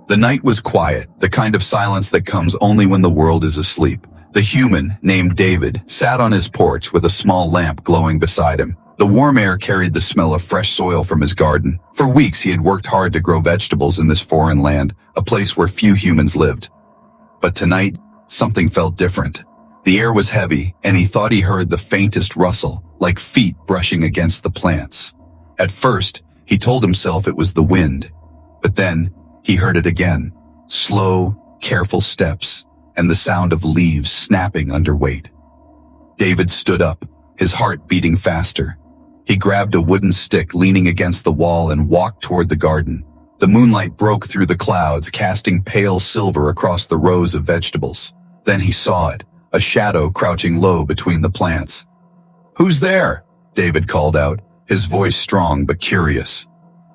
The night was quiet, the kind of silence that comes only when the world is asleep. The human, named David, sat on his porch with a small lamp glowing beside him. The warm air carried the smell of fresh soil from his garden. For weeks he had worked hard to grow vegetables in this foreign land, a place where few humans lived. But tonight, something felt different. The air was heavy, and he thought he heard the faintest rustle, like feet brushing against the plants. At first, he told himself it was the wind. But then, he heard it again. Slow, careful steps, and the sound of leaves snapping under weight. David stood up, his heart beating faster. He grabbed a wooden stick leaning against the wall and walked toward the garden. The moonlight broke through the clouds, casting pale silver across the rows of vegetables. Then he saw it, a shadow crouching low between the plants. "Who's there?" David called out, his voice strong but curious.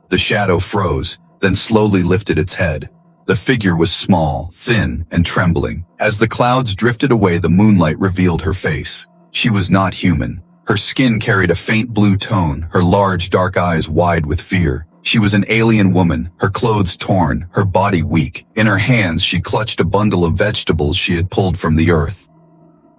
The shadow froze, then slowly lifted its head. The figure was small, thin, and trembling. As the clouds drifted away, the moonlight revealed her face. She was not human. Her skin carried a faint blue tone, her large dark eyes wide with fear. She was an alien woman, her clothes torn, her body weak. In her hands, she clutched a bundle of vegetables she had pulled from the earth.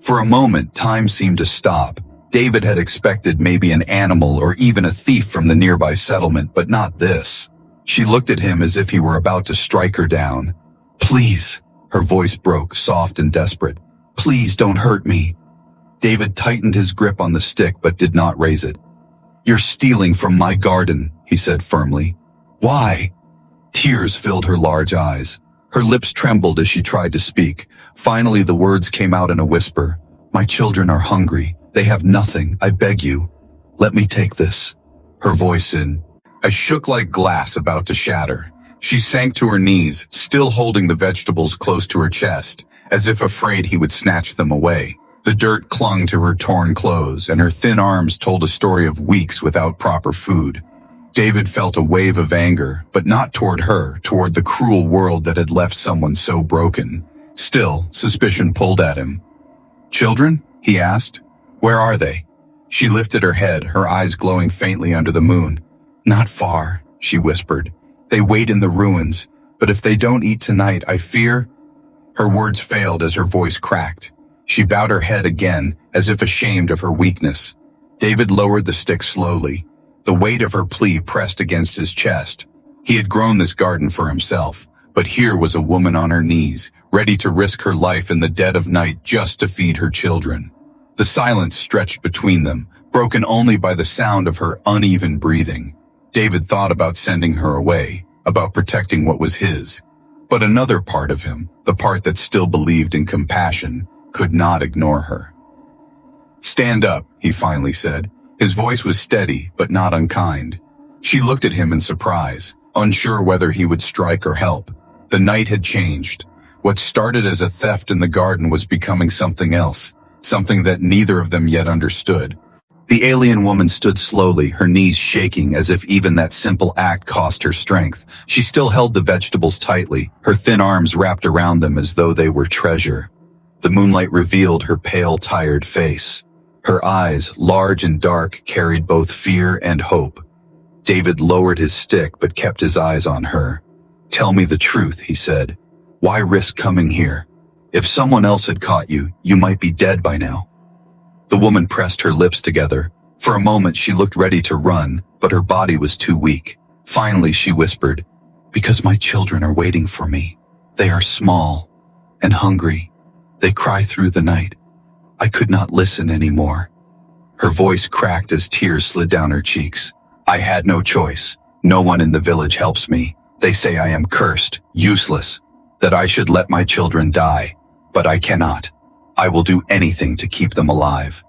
For a moment, time seemed to stop. David had expected maybe an animal or even a thief from the nearby settlement, but not this. She looked at him as if he were about to strike her down. "Please," her voice broke, soft and desperate. "Please don't hurt me." David tightened his grip on the stick but did not raise it. "You're stealing from my garden," he said firmly. "Why?" Tears filled her large eyes. Her lips trembled as she tried to speak. Finally, the words came out in a whisper. "My children are hungry. They have nothing. I beg you. Let me take this." Her voice shook like glass about to shatter. She sank to her knees, still holding the vegetables close to her chest, as if afraid he would snatch them away. The dirt clung to her torn clothes, and her thin arms told a story of weeks without proper food. David felt a wave of anger, but not toward her, toward the cruel world that had left someone so broken. Still, suspicion pulled at him. "Children?" he asked. "Where are they?" She lifted her head, her eyes glowing faintly under the moon. "Not far," she whispered. "They wait in the ruins, but if they don't eat tonight, I fear—" Her words failed as her voice cracked. She bowed her head again, as if ashamed of her weakness. David lowered the stick slowly. The weight of her plea pressed against his chest. He had grown this garden for himself, but here was a woman on her knees, ready to risk her life in the dead of night just to feed her children. The silence stretched between them, broken only by the sound of her uneven breathing. David thought about sending her away, about protecting what was his. But another part of him, the part that still believed in compassion, could not ignore her. "Stand up," he finally said. His voice was steady, but not unkind. She looked at him in surprise, unsure whether he would strike or help. The night had changed. What started as a theft in the garden was becoming something else, something that neither of them yet understood. The alien woman stood slowly, her knees shaking as if even that simple act cost her strength. She still held the vegetables tightly, her thin arms wrapped around them as though they were treasure. The moonlight revealed her pale, tired face. Her eyes, large and dark, carried both fear and hope. David lowered his stick but kept his eyes on her. "Tell me the truth," he said. "Why risk coming here? If someone else had caught you, you might be dead by now." The woman pressed her lips together. For a moment she looked ready to run, but her body was too weak. Finally she whispered, "Because my children are waiting for me. They are small and hungry. They cry through the night. I could not listen anymore." Her voice cracked as tears slid down her cheeks. "I had no choice. No one in the village helps me. They say I am cursed, useless, that I should let my children die. But I cannot. I will do anything to keep them alive."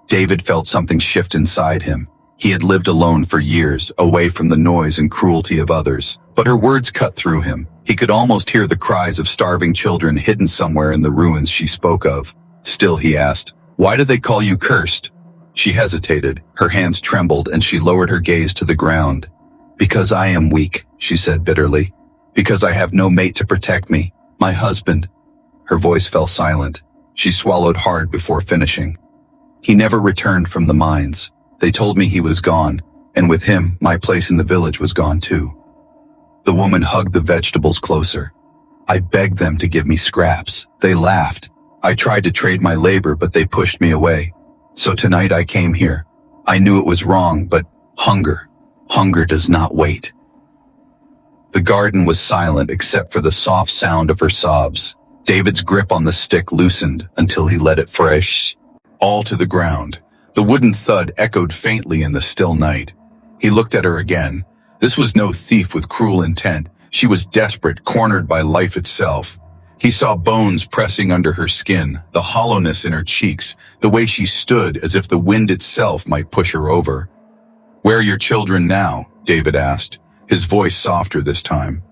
David felt something shift inside him. He had lived alone for years, away from the noise and cruelty of others. But her words cut through him. He could almost hear the cries of starving children hidden somewhere in the ruins she spoke of. Still, he asked, "Why do they call you cursed?" She hesitated, her hands trembled, and she lowered her gaze to the ground. "Because I am weak," she said bitterly. "Because I have no mate to protect me. My husband." Her voice fell silent. She swallowed hard before finishing. "He never returned from the mines. They told me he was gone, and with him, my place in the village was gone too." The woman hugged the vegetables closer. I begged them to give me scraps. They laughed. I tried to trade my labor, but they pushed me away. So tonight I came here. I knew it was wrong, but hunger does not wait. The garden was silent except for the soft sound of her sobs. David's grip on the stick loosened until he let it fresh all to the ground. The wooden thud echoed faintly in the still night. He looked at her again. This was no thief with cruel intent. She was desperate, cornered by life itself. He saw bones pressing under her skin, the hollowness in her cheeks, the way she stood as if the wind itself might push her over. "Where are your children now?" David asked, his voice softer this time.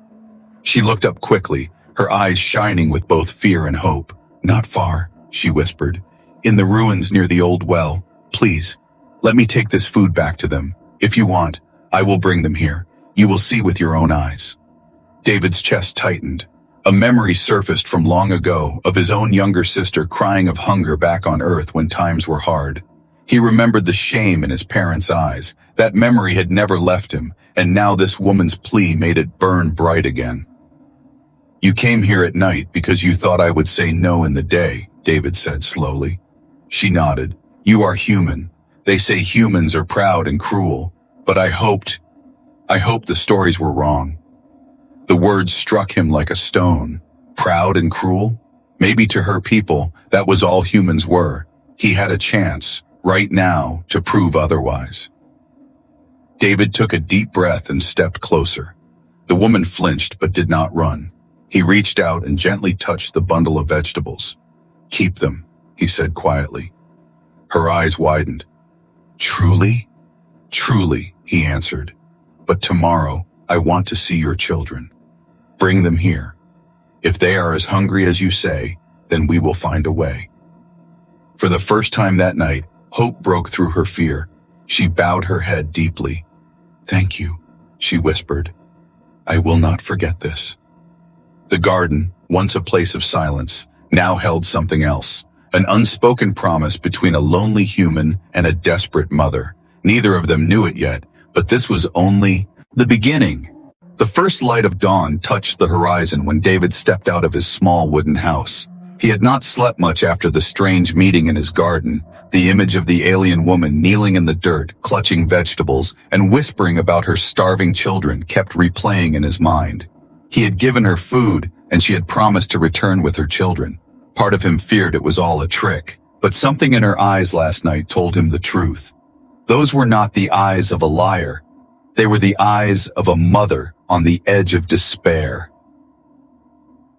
She looked up quickly, her eyes shining with both fear and hope. "Not far," she whispered. "In the ruins near the old well. Please, let me take this food back to them. If you want, I will bring them here. You will see with your own eyes." David's chest tightened. A memory surfaced from long ago of his own younger sister crying of hunger back on Earth when times were hard. He remembered the shame in his parents' eyes. That memory had never left him, and now this woman's plea made it burn bright again. "You came here at night because you thought I would say no in the day," David said slowly. She nodded. "You are human. They say humans are proud and cruel. But I hoped the stories were wrong." The words struck him like a stone. Proud and cruel? Maybe to her people, that was all humans were. He had a chance, right now, to prove otherwise. David took a deep breath and stepped closer. The woman flinched but did not run. He reached out and gently touched the bundle of vegetables. "Keep them," he said quietly. Her eyes widened. "Truly?" "Truly," he answered. "But tomorrow, I want to see your children. Bring them here. If they are as hungry as you say, then we will find a way." For the first time that night, hope broke through her fear. She bowed her head deeply. "Thank you," she whispered. "I will not forget this." The garden, once a place of silence, now held something else. An unspoken promise between a lonely human and a desperate mother. Neither of them knew it yet, but this was only the beginning. The first light of dawn touched the horizon when David stepped out of his small wooden house. He had not slept much after the strange meeting in his garden. The image of the alien woman kneeling in the dirt, clutching vegetables, and whispering about her starving children kept replaying in his mind. He had given her food, and she had promised to return with her children. Part of him feared it was all a trick, but something in her eyes last night told him the truth. Those were not the eyes of a liar. They were the eyes of a mother on the edge of despair.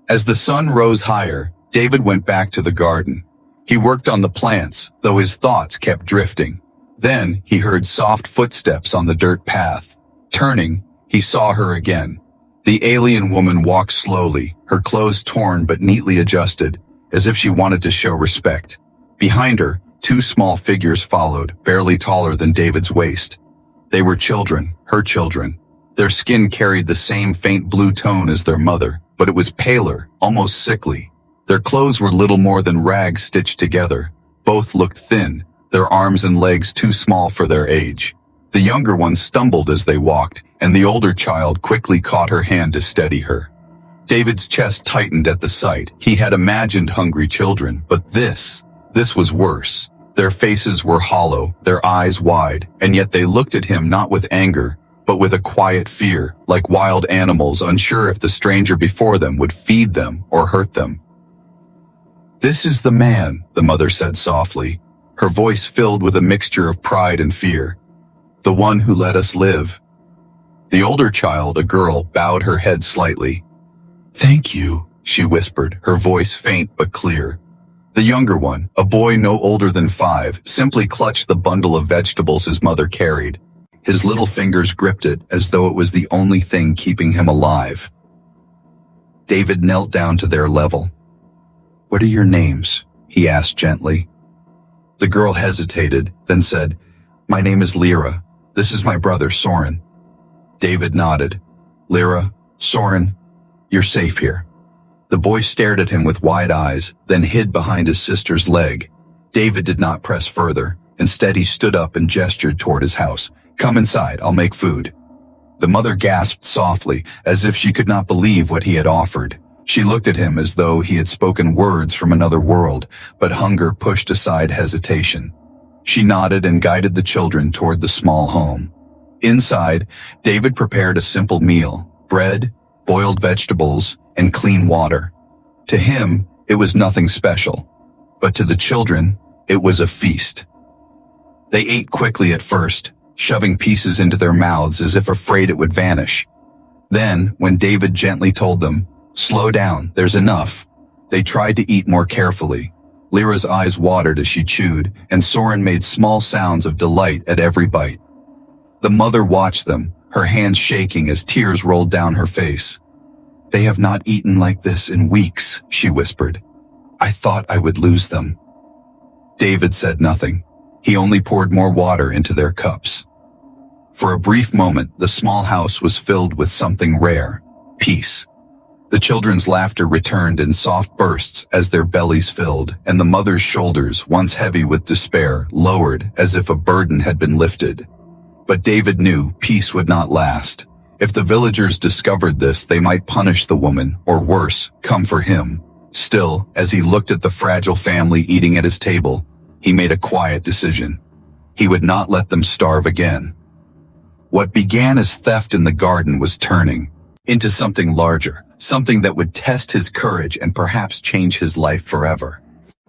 As the sun rose higher, David went back to the garden. He worked on the plants, though his thoughts kept drifting. Then he heard soft footsteps on the dirt path. Turning, he saw her again. The alien woman walked slowly, her clothes torn but neatly adjusted, as if she wanted to show respect. Behind her, two small figures followed, barely taller than David's waist. They were children, her children. Their skin carried the same faint blue tone as their mother, but it was paler, almost sickly. Their clothes were little more than rags stitched together. Both looked thin, their arms and legs too small for their age. The younger one stumbled as they walked, and the older child quickly caught her hand to steady her. David's chest tightened at the sight. He had imagined hungry children, but this was worse. Their faces were hollow, their eyes wide, and yet they looked at him not with anger, but with a quiet fear, like wild animals unsure if the stranger before them would feed them or hurt them. "This is the man," the mother said softly, her voice filled with a mixture of pride and fear. "The one who let us live." The older child, a girl, bowed her head slightly. "Thank you," she whispered, her voice faint but clear. The younger one, a boy no older than 5, simply clutched the bundle of vegetables his mother carried. His little fingers gripped it as though it was the only thing keeping him alive. David knelt down to their level. "What are your names?" he asked gently. The girl hesitated, then said, "My name is Lyra. This is my brother, Soren." David nodded. "Lyra, Soren, you're safe here." The boy stared at him with wide eyes, then hid behind his sister's leg. David did not press further. Instead, he stood up and gestured toward his house. "Come inside, I'll make food." The mother gasped softly, as if she could not believe what he had offered. She looked at him as though he had spoken words from another world, but hunger pushed aside hesitation. She nodded and guided the children toward the small home. Inside, David prepared a simple meal: bread, boiled vegetables, and clean water. To him, it was nothing special, but to the children, it was a feast. They ate quickly at first, shoving pieces into their mouths as if afraid it would vanish. Then, when David gently told them, "Slow down, there's enough," they tried to eat more carefully. Lyra's eyes watered as she chewed, and Soren made small sounds of delight at every bite. The mother watched them, her hands shaking as tears rolled down her face. "They have not eaten like this in weeks," she whispered. "I thought I would lose them." David said nothing. He only poured more water into their cups. For a brief moment, the small house was filled with something rare: peace. The children's laughter returned in soft bursts as their bellies filled, and the mother's shoulders, once heavy with despair, lowered as if a burden had been lifted. But David knew peace would not last. If the villagers discovered this, they might punish the woman, or worse, come for him. Still, as he looked at the fragile family eating at his table, he made a quiet decision. He would not let them starve again. What began as theft in the garden was turning into something larger, something that would test his courage and perhaps change his life forever.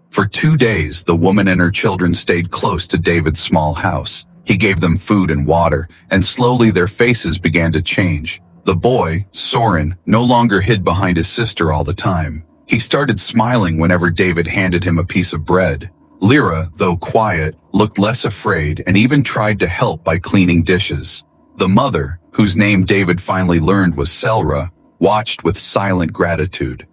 For 2 days, the woman and her children stayed close to David's small house. He gave them food and water, and slowly their faces began to change. The boy, Soren, no longer hid behind his sister all the time. He started smiling whenever David handed him a piece of bread. Lyra, though quiet, looked less afraid and even tried to help by cleaning dishes. The mother, whose name David finally learned was Selra, watched with silent gratitude.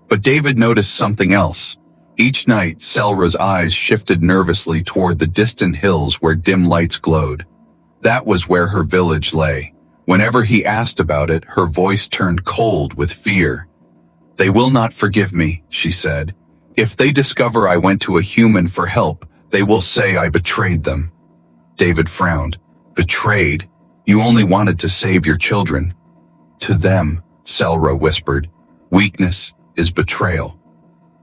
But David noticed something else. Each night, Selra's eyes shifted nervously toward the distant hills where dim lights glowed. That was where her village lay. Whenever he asked about it, her voice turned cold with fear. "They will not forgive me," she said. "If they discover I went to a human for help, they will say I betrayed them." David frowned. "Betrayed? You only wanted to save your children." "To them," Selra whispered, "weakness is betrayal."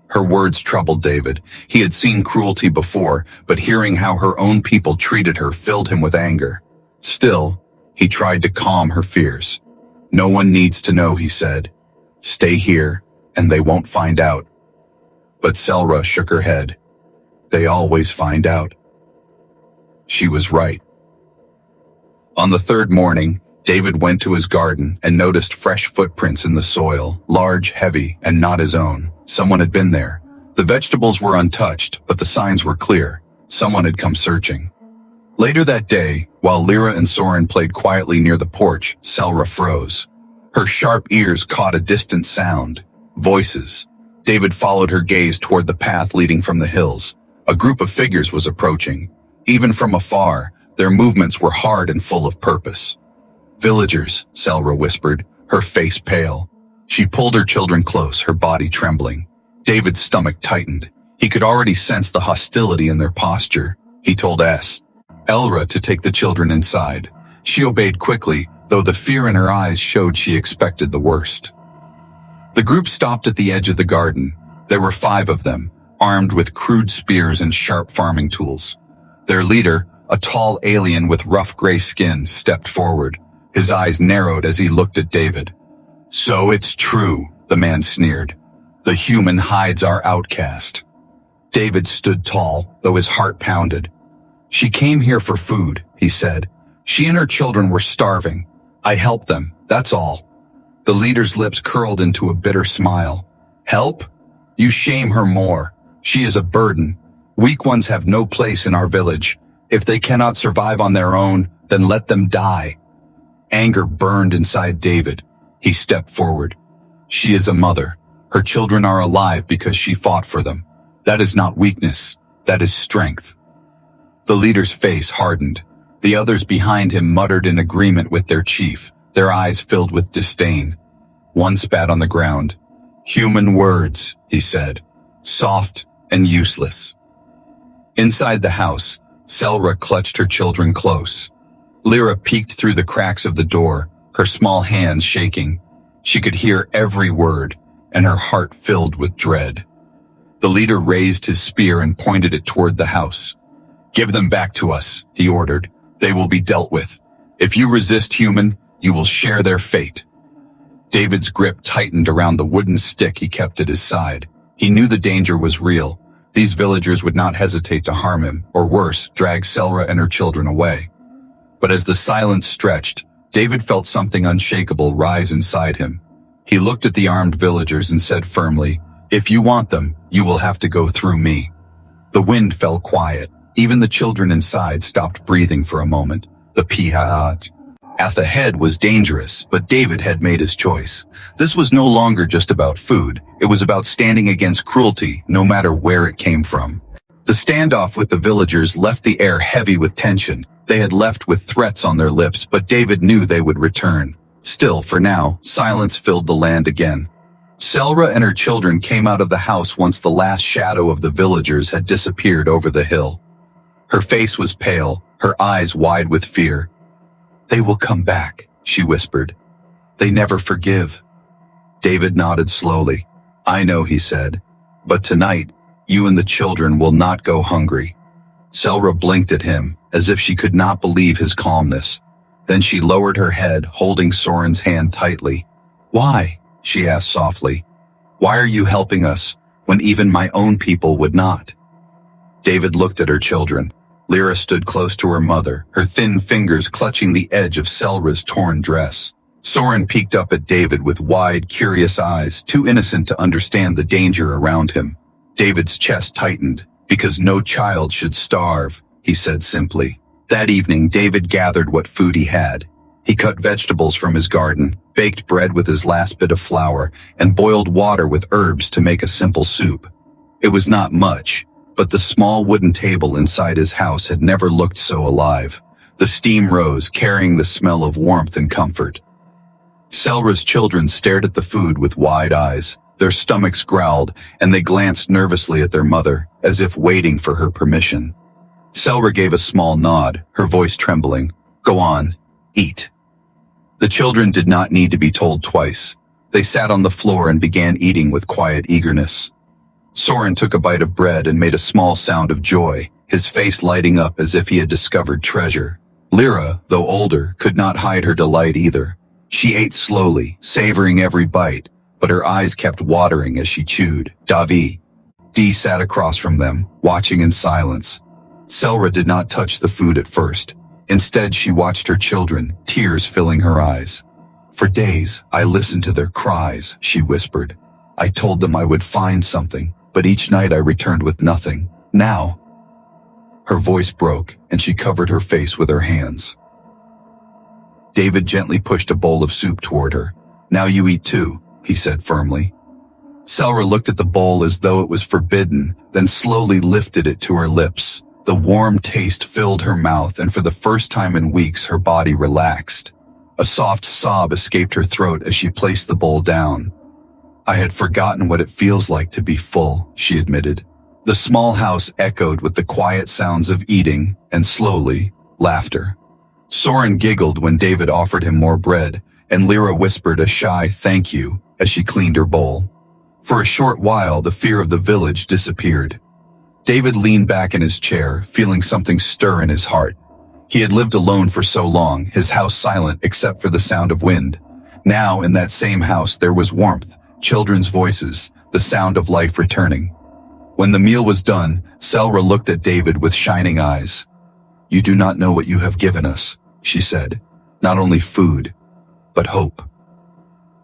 Her words troubled David. He had seen cruelty before, but hearing how her own people treated her filled him with anger. Still, he tried to calm her fears. "No one needs to know," he said. "Stay here, and they won't find out." But Selra shook her head. "They always find out." She was right. On the third morning, David went to his garden and noticed fresh footprints in the soil, large, heavy, and not his own. Someone had been there. The vegetables were untouched, but the signs were clear. Someone had come searching. Later that day, while Lyra and Soren played quietly near the porch, Selra froze. Her sharp ears caught a distant sound. Voices. David followed her gaze toward the path leading from the hills. A group of figures was approaching. Even from afar, their movements were hard and full of purpose. "Villagers," Selra whispered, her face pale. She pulled her children close, her body trembling. David's stomach tightened. He could already sense the hostility in their posture. He told Elra to take the children inside. She obeyed quickly, though the fear in her eyes showed she expected the worst. The group stopped at the edge of the garden. There were 5 of them, armed with crude spears and sharp farming tools. Their leader, a tall alien with rough gray skin, stepped forward. His eyes narrowed as he looked at David. "So it's true," the man sneered. "The human hides our outcast." David stood tall, though his heart pounded. "She came here for food," he said. "She and her children were starving. I helped them, that's all." The leader's lips curled into a bitter smile. "Help? You shame her more. She is a burden. Weak ones have no place in our village. If they cannot survive on their own, then let them die." Anger burned inside David. He stepped forward. "She is a mother. Her children are alive because she fought for them. That is not weakness. That is strength." The leader's face hardened. The others behind him muttered in agreement with their chief, their eyes filled with disdain. One spat on the ground. "Human words," he said, "soft and useless." Inside the house, Selra clutched her children close. Lyra peeked through the cracks of the door, her small hands shaking. She could hear every word, and her heart filled with dread. The leader raised his spear and pointed it toward the house. "Give them back to us," he ordered. "They will be dealt with. If you resist, human, you will share their fate." David's grip tightened around the wooden stick he kept at his side. He knew the danger was real. These villagers would not hesitate to harm him, or worse, drag Selra and her children away. But as the silence stretched, David felt something unshakable rise inside him. He looked at the armed villagers and said firmly, "If you want them, you will have to go through me." The wind fell quiet. Even the children inside stopped breathing for a moment. The pihat at the head was dangerous, but David had made his choice. This was no longer just about food. It was about standing against cruelty, no matter where it came from. The standoff with the villagers left the air heavy with tension. They had left with threats on their lips, but David knew they would return. Still, for now, silence filled the land again. Selra and her children came out of the house once the last shadow of the villagers had disappeared over the hill. Her face was pale, her eyes wide with fear. "They will come back," she whispered. "They never forgive." David nodded slowly. "I know," he said. "But tonight, you and the children will not go hungry." Selra blinked at him, as if she could not believe his calmness. Then she lowered her head, holding Soren's hand tightly. "Why?" she asked softly. "Why are you helping us, when even my own people would not?" David looked at her children. Lyra stood close to her mother, her thin fingers clutching the edge of Selra's torn dress. Soren peeked up at David with wide, curious eyes, too innocent to understand the danger around him. David's chest tightened. "Because no child should starve," he said simply. That evening, David gathered what food he had. He cut vegetables from his garden, baked bread with his last bit of flour, and boiled water with herbs to make a simple soup. It was not much, but the small wooden table inside his house had never looked so alive. The steam rose, carrying the smell of warmth and comfort. Selra's children stared at the food with wide eyes. Their stomachs growled, and they glanced nervously at their mother, as if waiting for her permission. Selra gave a small nod, her voice trembling. "Go on, eat." The children did not need to be told twice. They sat on the floor and began eating with quiet eagerness. Soren took a bite of bread and made a small sound of joy, his face lighting up as if he had discovered treasure. Lyra, though older, could not hide her delight either. She ate slowly, savoring every bite, but her eyes kept watering as she chewed. Dee sat across from them, watching in silence. Selra did not touch the food at first. Instead, she watched her children, tears filling her eyes. "For days, I listened to their cries," she whispered. "I told them I would find something, but each night I returned with nothing. Now..." Her voice broke, and she covered her face with her hands. David gently pushed a bowl of soup toward her. "Now you eat too," he said firmly. Selra looked at the bowl as though it was forbidden, then slowly lifted it to her lips. The warm taste filled her mouth, and for the first time in weeks her body relaxed. A soft sob escaped her throat as she placed the bowl down. "I had forgotten what it feels like to be full," she admitted. The small house echoed with the quiet sounds of eating, and slowly, laughter. Soren giggled when David offered him more bread, and Lyra whispered a shy "thank you" as she cleaned her bowl. For a short while, the fear of the village disappeared. David leaned back in his chair, feeling something stir in his heart. He had lived alone for so long, his house silent except for the sound of wind. Now, in that same house, there was warmth, children's voices, the sound of life returning. When the meal was done, Selra looked at David with shining eyes. "You do not know what you have given us," she said. "Not only food, but hope."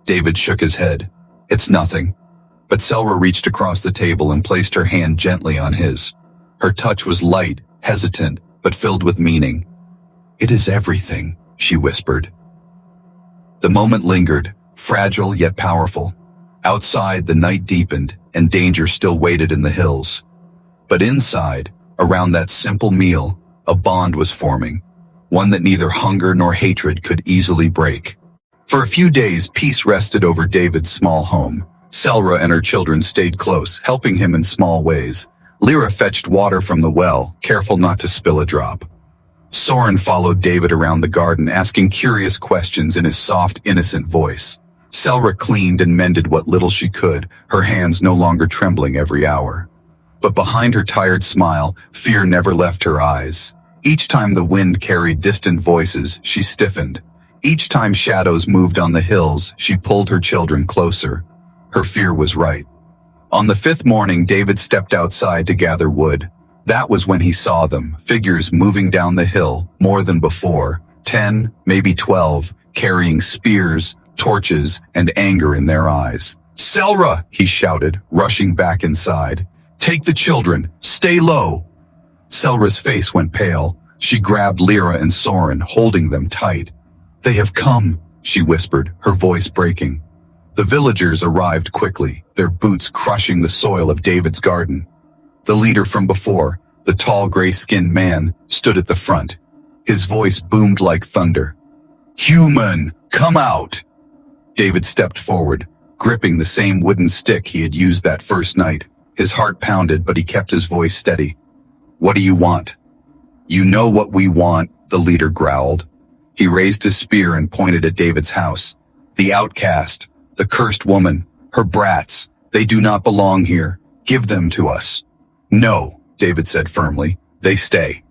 David shook his head. "It's nothing." But Selra reached across the table and placed her hand gently on his. Her touch was light, hesitant, but filled with meaning. "It is everything," she whispered. The moment lingered, fragile yet powerful. Outside, the night deepened, and danger still waited in the hills. But inside, around that simple meal, a bond was forming, one that neither hunger nor hatred could easily break. For a few days, peace rested over David's small home. Selra and her children stayed close, helping him in small ways. Lyra fetched water from the well, careful not to spill a drop. Soren followed David around the garden, asking curious questions in his soft, innocent voice. Selra cleaned and mended what little she could, her hands no longer trembling every hour. But behind her tired smile, fear never left her eyes. Each time the wind carried distant voices, she stiffened. Each time shadows moved on the hills, she pulled her children closer. Her fear was right. On the 5th morning, David stepped outside to gather wood. That was when he saw them, figures moving down the hill, more than before, 10, maybe 12, carrying spears, torches, and anger in their eyes. "Selra!" he shouted, rushing back inside. "Take the children! Stay low!" Selra's face went pale. She grabbed Lyra and Soren, holding them tight. "They have come," she whispered, her voice breaking. The villagers arrived quickly, their boots crushing the soil of David's garden. The leader from before, the tall gray-skinned man, stood at the front. His voice boomed like thunder. "Human, come out!" David stepped forward, gripping the same wooden stick he had used that first night. His heart pounded, but he kept his voice steady. "What do you want?" "You know what we want," the leader growled. He raised his spear and pointed at David's house. "The outcast, the cursed woman, her brats, they do not belong here. Give them to us." "No," David said firmly. "They stay."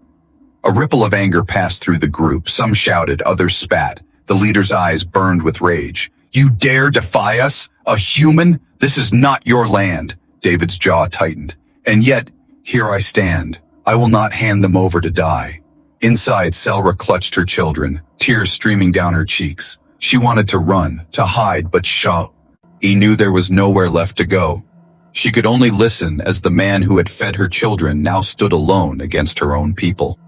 A ripple of anger passed through the group. Some shouted, others spat. The leader's eyes burned with rage. "You dare defy us? A human? This is not your land." David's jaw tightened. "And yet, here I stand. I will not hand them over to die." Inside, Selra clutched her children, tears streaming down her cheeks. She wanted to run, to hide, but he knew there was nowhere left to go. She could only listen as the man who had fed her children now stood alone against her own people.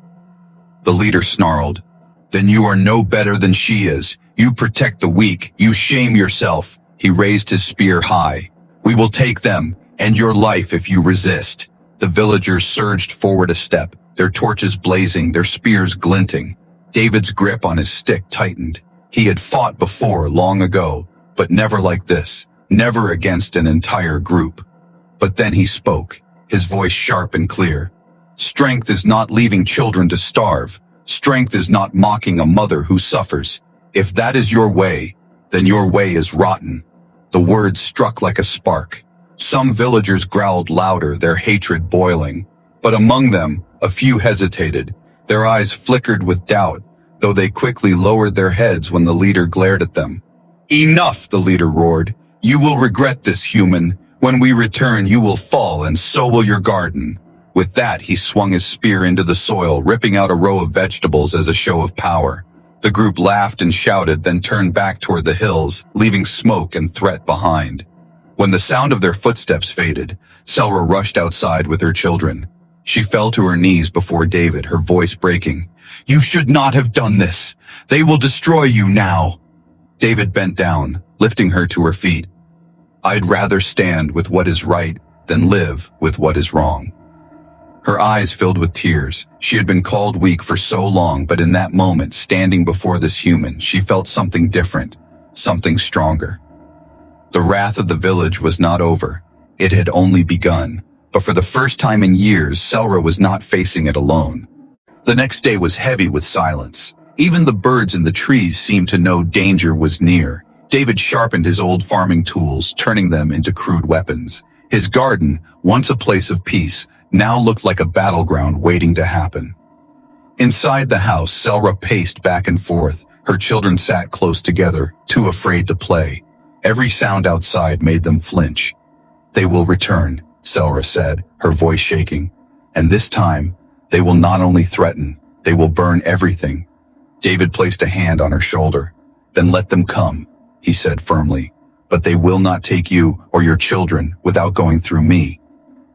The leader snarled, "Then you are no better than she is. You protect the weak. You shame yourself." He raised his spear high. "We will take them, and your life if you resist." The villagers surged forward a step, their torches blazing, their spears glinting. David's grip on his stick tightened. He had fought before, long ago, but never like this, never against an entire group. But then he spoke, his voice sharp and clear. "Strength is not leaving children to starve. Strength is not mocking a mother who suffers. If that is your way, then your way is rotten." The words struck like a spark. Some villagers growled louder, their hatred boiling. But among them, a few hesitated. Their eyes flickered with doubt, though they quickly lowered their heads when the leader glared at them. "Enough," the leader roared. "You will regret this, human. When we return, you will fall, and so will your garden." With that, he swung his spear into the soil, ripping out a row of vegetables as a show of power. The group laughed and shouted, then turned back toward the hills, leaving smoke and threat behind. When the sound of their footsteps faded, Selra rushed outside with her children. She fell to her knees before David, her voice breaking. "You should not have done this. They will destroy you now." David bent down, lifting her to her feet. "I'd rather stand with what is right than live with what is wrong." Her eyes filled with tears. She had been called weak for so long, but in that moment, standing before this human, she felt something different, something stronger. The wrath of the village was not over. It had only begun. But for the first time in years, Selra was not facing it alone. The next day was heavy with silence. Even the birds in the trees seemed to know danger was near. David sharpened his old farming tools, turning them into crude weapons. His garden, once a place of peace, now looked like a battleground waiting to happen. Inside the house, Selra paced back and forth. Her children sat close together, too afraid to play. Every sound outside made them flinch. "They will return," Selra said, her voice shaking. "And this time, they will not only threaten, they will burn everything." David placed a hand on her shoulder. "Then let them come," he said firmly. "But they will not take you or your children without going through me."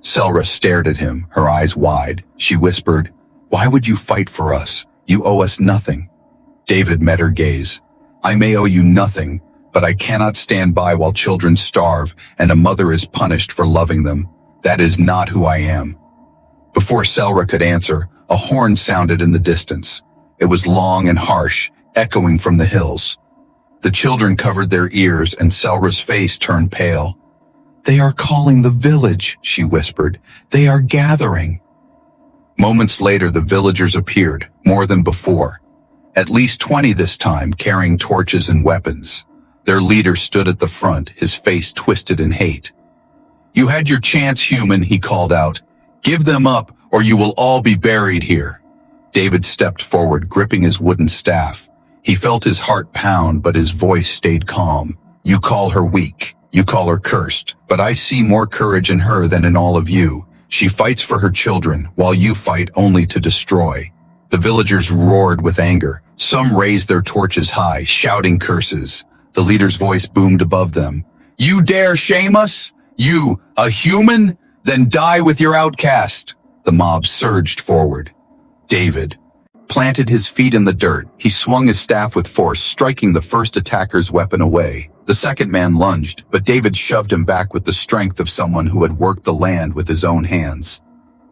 Selra stared at him, her eyes wide. She whispered, "Why would you fight for us? You owe us nothing." David met her gaze. "I may owe you nothing, but I cannot stand by while children starve and a mother is punished for loving them. That is not who I am." Before Selra could answer, a horn sounded in the distance. It was long and harsh, echoing from the hills. The children covered their ears and Selra's face turned pale. "They are calling the village," she whispered. "They are gathering." Moments later, the villagers appeared, more than before. At least 20 this time, carrying torches and weapons. Their leader stood at the front, his face twisted in hate. "You had your chance, human," he called out. "Give them up, or you will all be buried here." David stepped forward, gripping his wooden staff. He felt his heart pound, but his voice stayed calm. "You call her weak. You call her cursed. But I see more courage in her than in all of you. She fights for her children, while you fight only to destroy." The villagers roared with anger. Some raised their torches high, shouting curses. The leader's voice boomed above them. "You dare shame us? You, a human? Then die with your outcast." The mob surged forward. David planted his feet in the dirt. He swung his staff with force, striking the first attacker's weapon away. The second man lunged, but David shoved him back with the strength of someone who had worked the land with his own hands.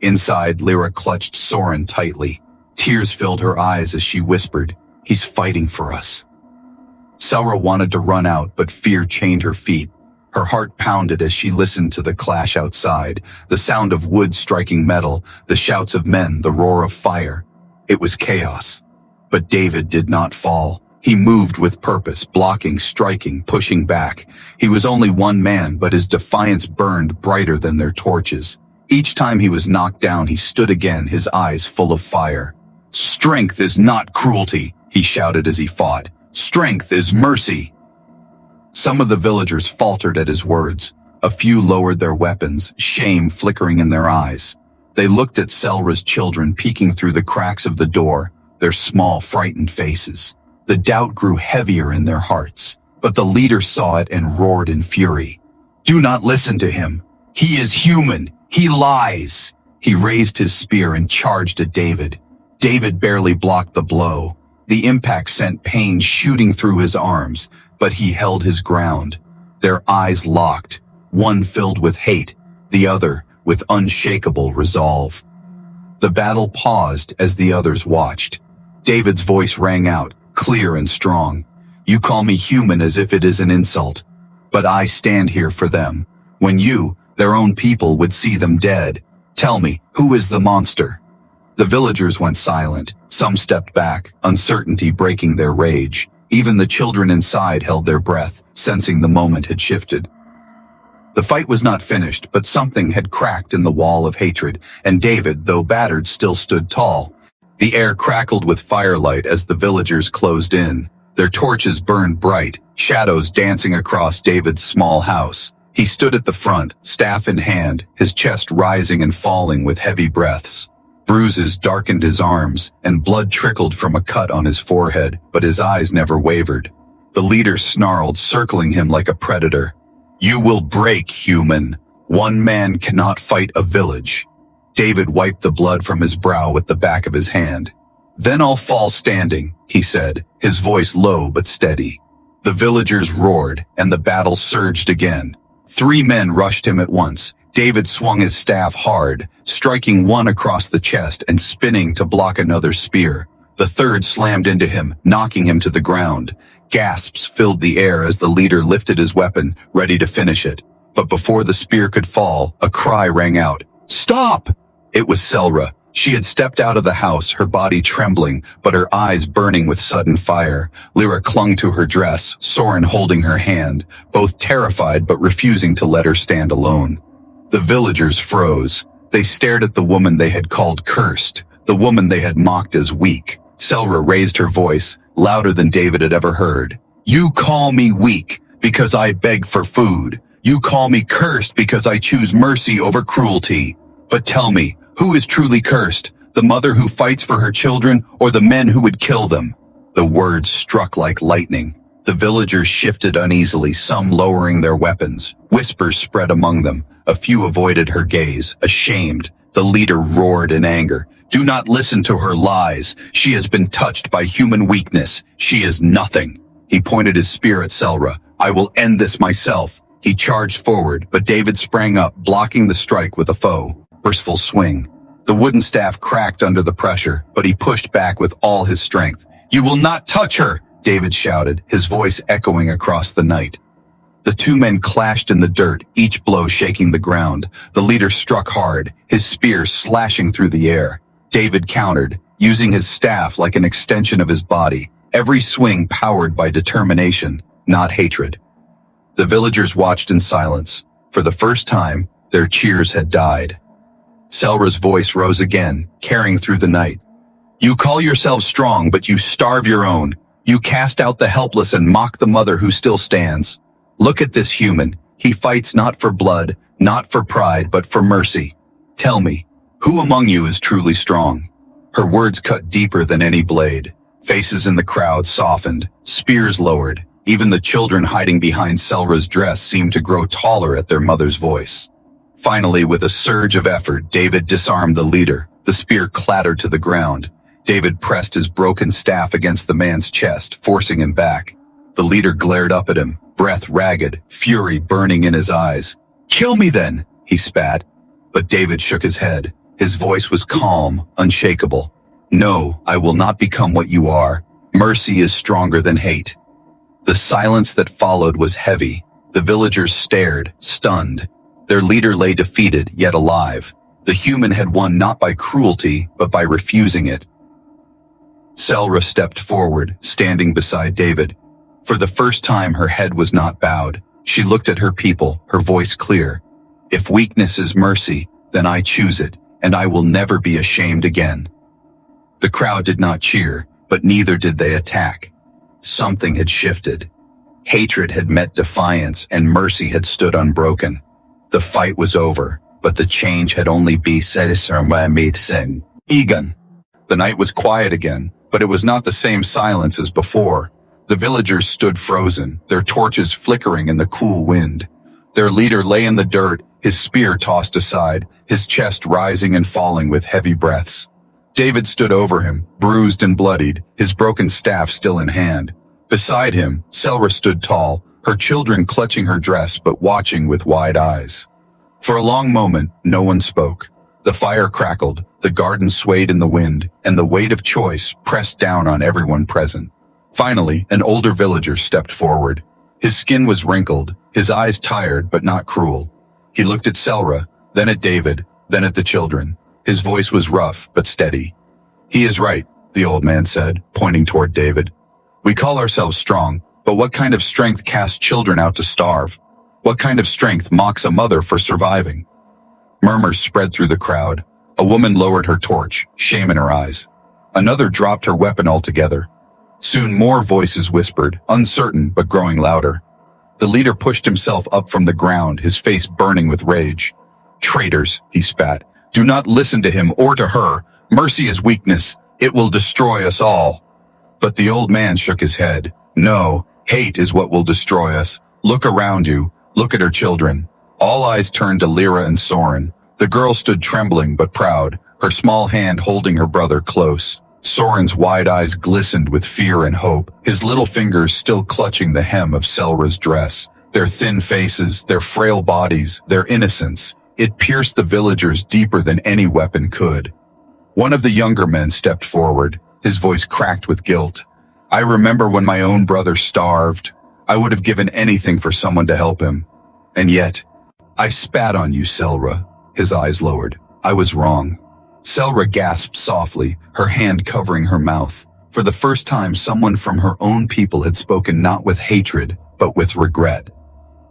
Inside, Lyra clutched Soren tightly. Tears filled her eyes as she whispered, "He's fighting for us." Selra wanted to run out, but fear chained her feet. Her heart pounded as she listened to the clash outside, the sound of wood striking metal, the shouts of men, the roar of fire. It was chaos. But David did not fall. He moved with purpose, blocking, striking, pushing back. He was only one man, but his defiance burned brighter than their torches. Each time he was knocked down, he stood again, his eyes full of fire. "Strength is not cruelty," he shouted as he fought. "Strength is mercy." Some of the villagers faltered at his words. A few lowered their weapons, shame flickering in their eyes. They looked at Selra's children peeking through the cracks of the door, their small, frightened faces. The doubt grew heavier in their hearts, but the leader saw it and roared in fury. "Do not listen to him. He is human. He lies." He raised his spear and charged at David. David barely blocked the blow. The impact sent pain shooting through his arms, but he held his ground. Their eyes locked, one filled with hate, the other with unshakable resolve. The battle paused as the others watched. David's voice rang out, clear and strong. "You call me human as if it is an insult, but I stand here for them. When you, their own people, would see them dead. Tell me, who is the monster?" The villagers went silent. Some stepped back, uncertainty breaking their rage. Even the children inside held their breath, sensing the moment had shifted. The fight was not finished, but something had cracked in the wall of hatred, and David, though battered, still stood tall. The air crackled with firelight as the villagers closed in. Their torches burned bright, shadows dancing across David's small house. He stood at the front, staff in hand, his chest rising and falling with heavy breaths. Bruises darkened his arms, and blood trickled from a cut on his forehead, but his eyes never wavered. The leader snarled, circling him like a predator. "You will break, human. One man cannot fight a village." David wiped the blood from his brow with the back of his hand. "Then I'll fall standing," he said, his voice low but steady. The villagers roared, and the battle surged again. 3 men rushed him at once. David swung his staff hard, striking one across the chest and spinning to block another's spear. The third slammed into him, knocking him to the ground. Gasps filled the air as the leader lifted his weapon, ready to finish it. But before the spear could fall, a cry rang out. "Stop!" It was Selra. She had stepped out of the house, her body trembling, but her eyes burning with sudden fire. Lyra clung to her dress, Soren holding her hand, both terrified but refusing to let her stand alone. The villagers froze. They stared at the woman they had called cursed, the woman they had mocked as weak. Selra raised her voice, louder than David had ever heard. "You call me weak because I beg for food. You call me cursed because I choose mercy over cruelty. But tell me, who is truly cursed? The mother who fights for her children or the men who would kill them?" The words struck like lightning. The villagers shifted uneasily, some lowering their weapons. Whispers spread among them. A few avoided her gaze, ashamed. The leader roared in anger. "Do not listen to her lies. She has been touched by human weakness. She is nothing." He pointed his spear at Selra. "I will end this myself." He charged forward, but David sprang up, blocking the strike with a forceful swing. The wooden staff cracked under the pressure, but he pushed back with all his strength. "You will not touch her!" David shouted, his voice echoing across the night. The 2 men clashed in the dirt, each blow shaking the ground. The leader struck hard, his spear slashing through the air. David countered, using his staff like an extension of his body, every swing powered by determination, not hatred. The villagers watched in silence. For the first time, their cheers had died. Selra's voice rose again, carrying through the night. You call yourselves strong, but you starve your own. You cast out the helpless and mock the mother who still stands. Look at this human. He fights not for blood, not for pride, but for mercy. Tell me, who among you is truly strong? Her words cut deeper than any blade. Faces in the crowd softened, spears lowered. Even the children hiding behind Selra's dress seemed to grow taller at their mother's voice. Finally, with a surge of effort, David disarmed the leader. The spear clattered to the ground. David pressed his broken staff against the man's chest, forcing him back. The leader glared up at him, breath ragged, fury burning in his eyes. Kill me then, he spat. But David shook his head. His voice was calm, unshakable. No, I will not become what you are. Mercy is stronger than hate. The silence that followed was heavy. The villagers stared, stunned. Their leader lay defeated, yet alive. The human had won not by cruelty, but by refusing it. Selra stepped forward, standing beside David. For the first time, her head was not bowed. She looked at her people, her voice clear. If weakness is mercy, then I choose it, and I will never be ashamed again. The crowd did not cheer, but neither did they attack. Something had shifted. Hatred had met defiance, and mercy had stood unbroken. The fight was over, but the change had only been Egan. The night was quiet again, but it was not the same silence as before. The villagers stood frozen, their torches flickering in the cool wind. Their leader lay in the dirt, his spear tossed aside, his chest rising and falling with heavy breaths. David stood over him, bruised and bloodied, his broken staff still in hand. Beside him, Selra stood tall, her children clutching her dress but watching with wide eyes. For a long moment, no one spoke. The fire crackled, the garden swayed in the wind, and the weight of choice pressed down on everyone present. Finally, an older villager stepped forward. His skin was wrinkled, his eyes tired but not cruel. He looked at Selra, then at David, then at the children. His voice was rough but steady. He is right, the old man said, pointing toward David. We call ourselves strong, but what kind of strength casts children out to starve? What kind of strength mocks a mother for surviving? Murmurs spread through the crowd. A woman lowered her torch, shame in her eyes. Another dropped her weapon altogether. Soon more voices whispered, uncertain but growing louder. The leader pushed himself up from the ground, his face burning with rage. Traitors, he spat. Do not listen to him or to her. Mercy is weakness. It will destroy us all. But the old man shook his head. No, hate is what will destroy us. Look around you. Look at her children. All eyes turned to Lyra and Soren. The girl stood trembling but proud, her small hand holding her brother close. Soren's wide eyes glistened with fear and hope, his little fingers still clutching the hem of Selra's dress. Their thin faces, their frail bodies, their innocence. It pierced the villagers deeper than any weapon could. One of the younger men stepped forward, his voice cracked with guilt. I remember when my own brother starved. I would have given anything for someone to help him. And yet, I spat on you, Selra. His eyes lowered. I was wrong. Selra gasped softly, her hand covering her mouth. For the first time, someone from her own people had spoken not with hatred, but with regret.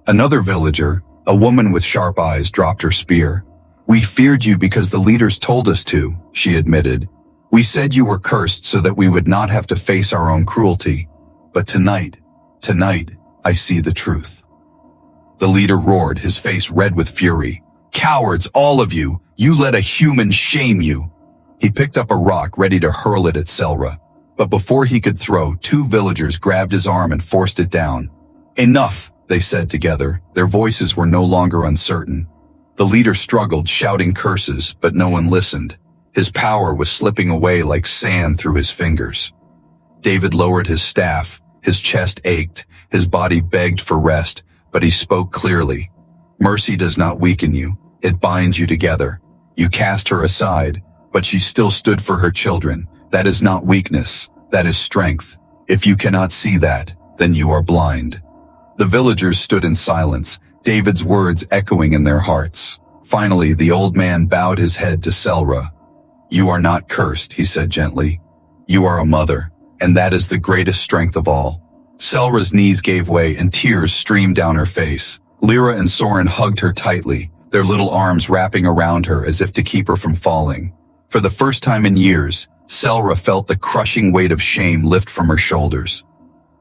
Another villager, a woman with sharp eyes, dropped her spear. We feared you because the leaders told us to, she admitted. We said you were cursed so that we would not have to face our own cruelty. But tonight, I see the truth. The leader roared, his face red with fury. Cowards, all of you! You let a human shame you! He picked up a rock, ready to hurl it at Selra. But before he could throw, two villagers grabbed his arm and forced it down. Enough, they said together. Their voices were no longer uncertain. The leader struggled, shouting curses, but no one listened. His power was slipping away like sand through his fingers. David lowered his staff. His chest ached. His body begged for rest, but he spoke clearly. Mercy does not weaken you. It binds you together. You cast her aside, but she still stood for her children. That is not weakness. That is strength. If you cannot see that, then you are blind. The villagers stood in silence, David's words echoing in their hearts. Finally, the old man bowed his head to Selra. You are not cursed, he said gently. You are a mother, and that is the greatest strength of all. Selra's knees gave way and tears streamed down her face. Lyra and Soren hugged her tightly, their little arms wrapping around her as if to keep her from falling. For the first time in years, Selra felt the crushing weight of shame lift from her shoulders.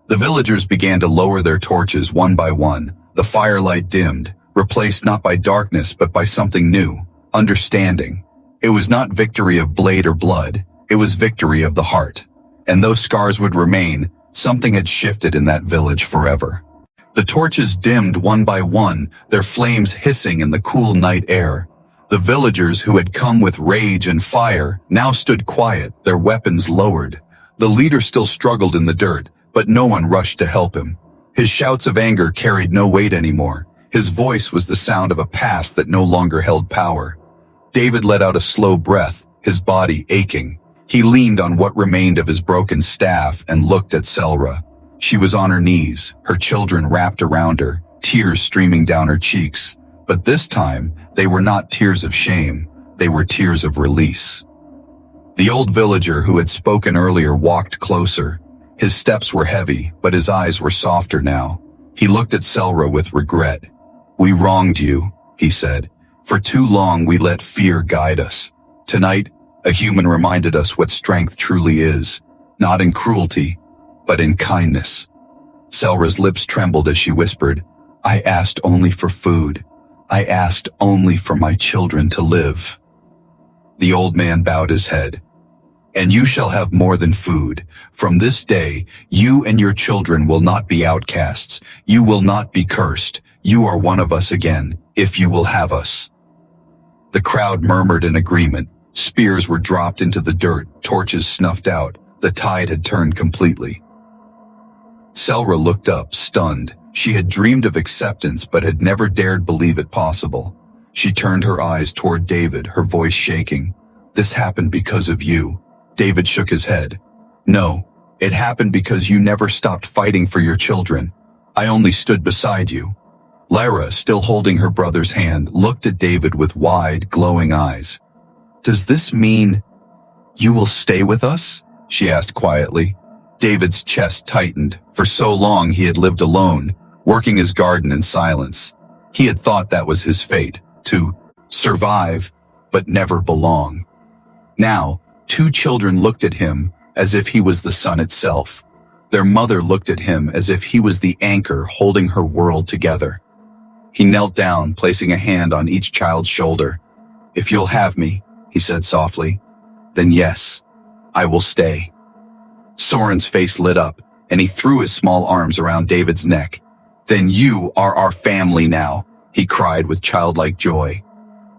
The villagers began to lower their torches one by one. The firelight dimmed, replaced not by darkness but by something new, understanding. It was not victory of blade or blood, it was victory of the heart. And though scars would remain, something had shifted in that village forever. The torches dimmed one by one, their flames hissing in the cool night air. The villagers who had come with rage and fire now stood quiet, their weapons lowered. The leader still struggled in the dirt, but no one rushed to help him. His shouts of anger carried no weight anymore. His voice was the sound of a past that no longer held power. David let out a slow breath, his body aching. He leaned on what remained of his broken staff and looked at Selra. She was on her knees, her children wrapped around her, tears streaming down her cheeks. But this time, they were not tears of shame, they were tears of release. The old villager who had spoken earlier walked closer. His steps were heavy, but his eyes were softer now. He looked at Selra with regret. We wronged you, he said. For too long we let fear guide us. Tonight, a human reminded us what strength truly is, not in cruelty, but in kindness. Selra's lips trembled as she whispered, I asked only for food. I asked only for my children to live. The old man bowed his head. And you shall have more than food. From this day, you and your children will not be outcasts. You will not be cursed. You are one of us again, if you will have us. The crowd murmured in agreement. Spears were dropped into the dirt, torches snuffed out. The tide had turned completely. Selra looked up, stunned. She had dreamed of acceptance but had never dared believe it possible. She turned her eyes toward David, her voice shaking. This happened because of you. David shook his head. No, it happened because you never stopped fighting for your children. I only stood beside you. Lyra, still holding her brother's hand, looked at David with wide, glowing eyes. Does this mean you will stay with us? She asked quietly. David's chest tightened. For so long he had lived alone, working his garden in silence. He had thought that was his fate, to survive, but never belong. Now, two children looked at him as if he was the sun itself. Their mother looked at him as if he was the anchor holding her world together. He knelt down, placing a hand on each child's shoulder. If you'll have me, he said softly, then yes, I will stay. Soren's face lit up, and he threw his small arms around David's neck. Then you are our family now, he cried with childlike joy.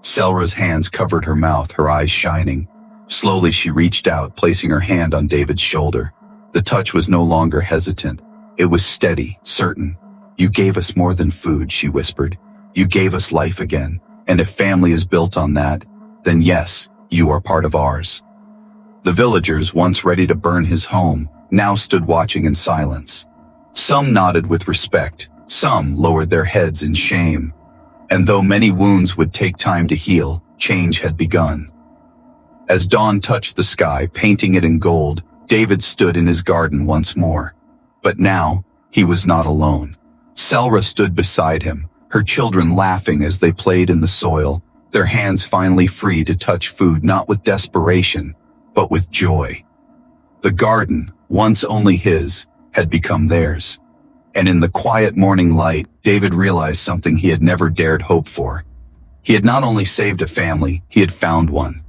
Selra's hands covered her mouth, her eyes shining. Slowly she reached out, placing her hand on David's shoulder. The touch was no longer hesitant. It was steady, certain. You gave us more than food, she whispered. You gave us life again, and if family is built on that, then yes, you are part of ours. The villagers, once ready to burn his home, now stood watching in silence. Some nodded with respect, some lowered their heads in shame. And though many wounds would take time to heal, change had begun. As dawn touched the sky, painting it in gold, David stood in his garden once more. But now, he was not alone. Selra stood beside him, her children laughing as they played in the soil, their hands finally free to touch food not with desperation, but with joy. The garden, once only his, had become theirs. And in the quiet morning light, David realized something he had never dared hope for. He had not only saved a family, he had found one.